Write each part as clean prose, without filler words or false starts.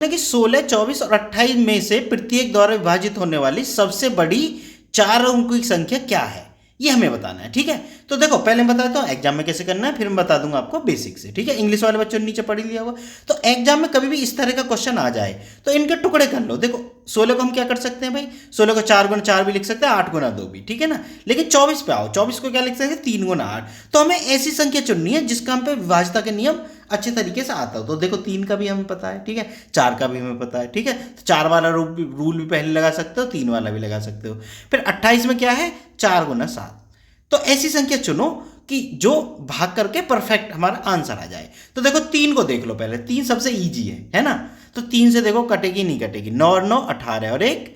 कि 16, 24 और 28 में से प्रत्येक द्वारा विभाजित होने वाली सबसे बड़ी 4 अंकों की संख्या क्या है, ये हमें बताना है। ठीक है, तो देखो पहले मैं बताता हूँ एग्जाम में कैसे करना है, फिर मैं बता दूंगा आपको बेसिक से। ठीक है, इंग्लिश वाले बच्चों ने नीचे पढ़ लिया होगा। तो एग्जाम में कभी भी इस तरह का क्वेश्चन आ जाए तो इनके टुकड़े कर लो। देखो 16 को हम क्या कर सकते हैं भाई, 16 को 4 गुना 4 भी लिख सकते हैं, 8 गुना 2 भी, ठीक है ना। लेकिन 24 पे आओ, 24 को क्या लिख सकते हैं, 3 गुना 8। तो हमें ऐसी संख्या चुननी है जिसका हम पे विभाज्यता के नियम अच्छे तरीके से आता हो। तो देखो 3 का भी हमें पता है, ठीक है, 4 का भी हमें पता है, ठीक है। तो 4 वाला रूल भी पहले लगा सकते हो, 3 वाला भी लगा सकते हो। फिर 28 में क्या है, 4 गुना 7। तो ऐसी संख्या चुनो कि जो भाग करके परफेक्ट हमारा आंसर आ जाए। तो देखो 3 को देख लो पहले, 3 सबसे ईजी है ना। तो 3 से देखो कटेगी नहीं कटेगी, 9 और 9 18 और 1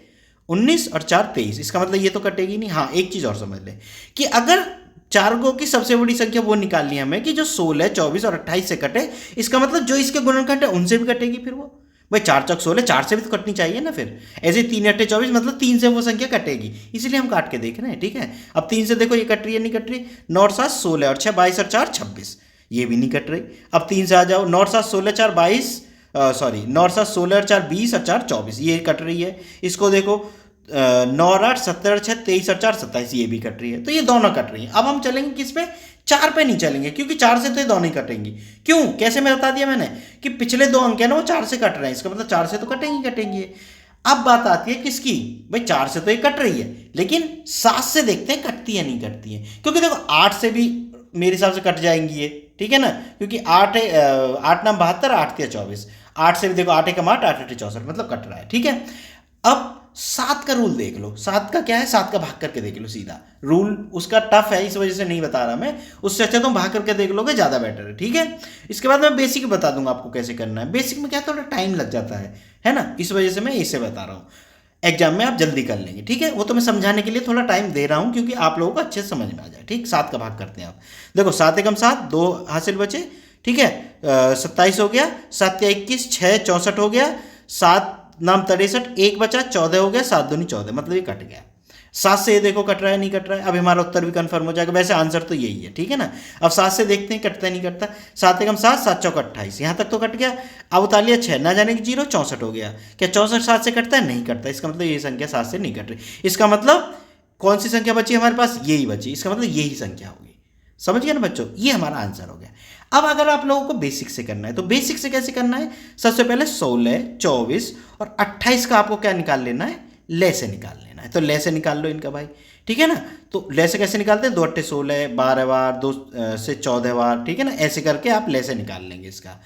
19 और 4 23। इसका मतलब ये तो कटेगी नहीं। हाँ एक चीज और समझ ले कि अगर 4 अंकों की सबसे बड़ी संख्या वो निकालनी है हमें कि जो 16, 24 और 28 से कटे, इसका मतलब जो इसके गुणनखंड है उनसे भी कटेगी। फिर वो भाई 4 चौक 16, 4 से भी तो कटनी चाहिए ना। फिर ऐसे 3 8 24 मतलब 3 से वो संख्या कटेगी, इसीलिए हम काट के देख रहे हैं। ठीक है, अब 3 से देखो ये कट रही है नहीं कट रही, 9 और 7 16 और 6 22 और 4 26, ये भी नहीं कट रही। अब 3 से आ जाओ, 9 और 7 16 4 22, सॉरी 9 और 7 16 और 4 20 और 4 24, ये कट रही है। इसको देखो 9 और 8 17 और 6 23 और 4 27, ये भी कट रही है। तो ये दोनों कट रही है। अब हम चलेंगे किस पे, 4 पे नहीं चलेंगे, क्योंकि 4 से तो ये दोनों ही कटेंगी। क्यों, कैसे मैं बता दिया मैंने कि पिछले 2 अंक है ना वो 4 से कट रहे हैं, इसका मतलब 4 से तो कटेंगी कटेंगी। अब बात आती है किसकी, भाई 4 से तो ये कट रही है, लेकिन 7 से देखते हैं कटती है नहीं कटती है। क्योंकि देखो 8 से भी मेरे हिसाब से कट जाएंगी ये, ठीक है ना, क्योंकि 8 है 8 नाम 72, 8 या 24, 8 से भी देखो 8 कम 8 8 64, मतलब कट रहा है। ठीक है, अब 7 का रूल देख लो, 7 का क्या है, 7 का भाग करके देख लो सीधा। रूल उसका टफ है, इस वजह से नहीं बता रहा मैं, उससे अच्छा तुम भाग करके देख लोगे ज़्यादा बेटर है। ठीक है, इसके बाद मैं बेसिक बता दूंगा आपको कैसे करना है। बेसिक में क्या थोड़ा टाइम लग जाता है ना, इस वजह से मैं इसे बता रहा हूँ। एग्जाम में आप जल्दी कर लेंगे, ठीक है, वो तो मैं समझाने के लिए थोड़ा टाइम दे रहा हूँ क्योंकि आप लोगों को अच्छे से समझ में आ जाए। ठीक, 7 का भाग करते हैं आप। देखो 7 एकम 7, 2 हासिल बचे, ठीक है, 27 हो गया, 7 या 21, 6 64 हो गया, 7 नाम 63, 1 बचा, 14 हो गया, 7 दूनी 14, मतलब ये कट गया। 7 से ये देखो कट रहा है नहीं कट रहा है, अब हमारा उत्तर भी कंफर्म हो जाएगा। वैसे आंसर तो यही है, ठीक है ना। अब 7 से देखते हैं कटता है नहीं कटता, 7 एकम 7, 7 चौक 28, यहाँ तक तो कट गया। अब उतार लिया 6, ना जाने की 0, 64 हो गया। क्या 64 7 से कटता है, नहीं कटता, इसका मतलब ये संख्या 7 से नहीं कट रही। इसका मतलब कौन सी संख्या बची हमारे पास, यही बची, इसका मतलब यही संख्या होगी। समझ गया ना बच्चों, ये हमारा आंसर हो गया। अब अगर आप लोगों को बेसिक से करना है तो बेसिक से कैसे करना है, सबसे पहले 16, 24 और 28 का आपको क्या निकाल लेना है, ले से निकाल लेना है। तो ले से निकाल लो इनका भाई, ठीक है ना। तो ले से कैसे निकालते हैं, 2 8 16, 12 बार, 2 से 14 बार, ठीक है ना, ऐसे करके आप ले से निकाल लेंगे इसका।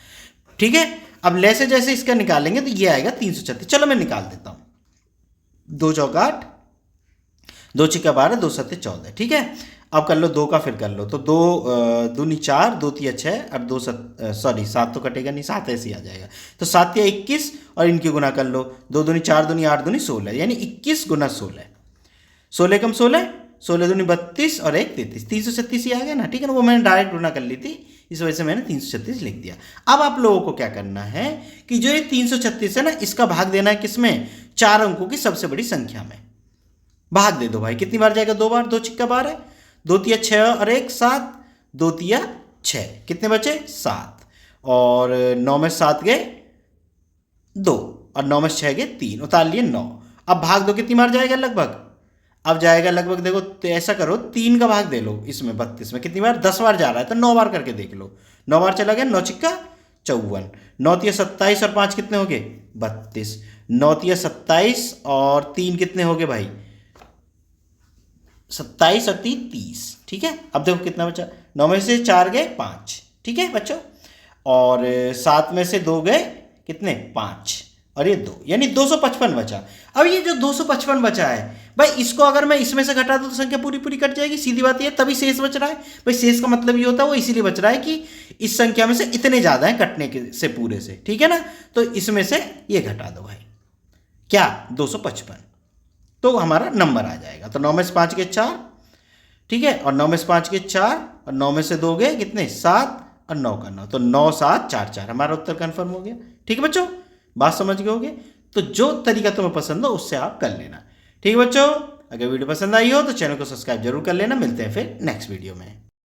ठीक है, अब ले से जैसे इसका निकालेंगे तो ये आएगा 336। चलो मैं निकाल देता हूँ, 2 चौक 8, 2 छिक्का 12, 2 सत्ते 14, ठीक है। अब कर लो 2 का, फिर कर लो तो 2 दूनी 4, 2 तिया 6 और 2 सॉरी 7 तो कटेगा नहीं, 7 ऐसे ही आ जाएगा। तो 7 या 21 और इनकी गुना कर लो, 2 दूनी 4 दूनी 8 दूनी 16, यानी 21 गुना 16, 16 कम 16, 16 दूनी 32 और 1 33, 336 ही आ गया ना। ठीक है ना, वो मैंने डायरेक्ट गुना कर ली थी, इस वजह से मैंने 336 लिख दिया। अब आप लोगों को क्या करना है कि जो ये 336 है ना, इसका भाग देना है किसमें, 4 अंकों की सबसे बड़ी संख्या में। भाग दे दो भाई, कितनी बार जाएगा, 2 बार, 2 छिक्का 12, 2 तिया 6 और 1 7, 2 तिया 6, कितने बचे 7, और 9 में 7 गए 2 और 9 में 6 गए 3, उतार लिए 9। अब भाग दो, कितनी बार जाएगा लगभग, अब जाएगा लगभग, देखो तो ऐसा करो 3 का भाग दे लो इसमें, 32 में कितनी बार, 10 बार जा रहा है तो 9 बार करके देख लो। 9 बार चला गया, 9 छिक्का 54, 9 तिया 27 और 5 कितने हो गए 32, 9 तिया 27 और 3 कितने हो गए भाई 27 और 3 30, ठीक है। अब देखो कितना बचा, 9 में से 4 गए 5, ठीक है बच्चों, और 7 में से 2 गए कितने 5, और ये 2, यानी 255 बचा। अब ये जो 255 बचा है भाई, इसको अगर मैं इसमें से घटा दूं तो संख्या पूरी पूरी कट जाएगी, सीधी बात ये, तभी शेष बच रहा है भाई। शेष का मतलब ये होता है वो इसीलिए बच रहा है कि इस संख्या में से इतने ज्यादा है कटने के से पूरे से, ठीक है ना। तो इसमें से ये घटा दो भाई, क्या 255, तो हमारा नंबर आ जाएगा। तो 9 में से 5 के 4, ठीक है, और 9 में से 5 के 4 और 9 में से 2 गए कितने 7 और 9 का 9, तो 9 7 4 4, हमारा उत्तर कंफर्म हो गया। ठीक है बच्चों, बात समझ गए होगे। तो जो तरीका तुम्हें पसंद हो उससे आप कर लेना। ठीक है बच्चों, अगर वीडियो पसंद आई हो तो चैनल को सब्सक्राइब जरूर कर लेना। मिलते हैं फिर नेक्स्ट वीडियो में।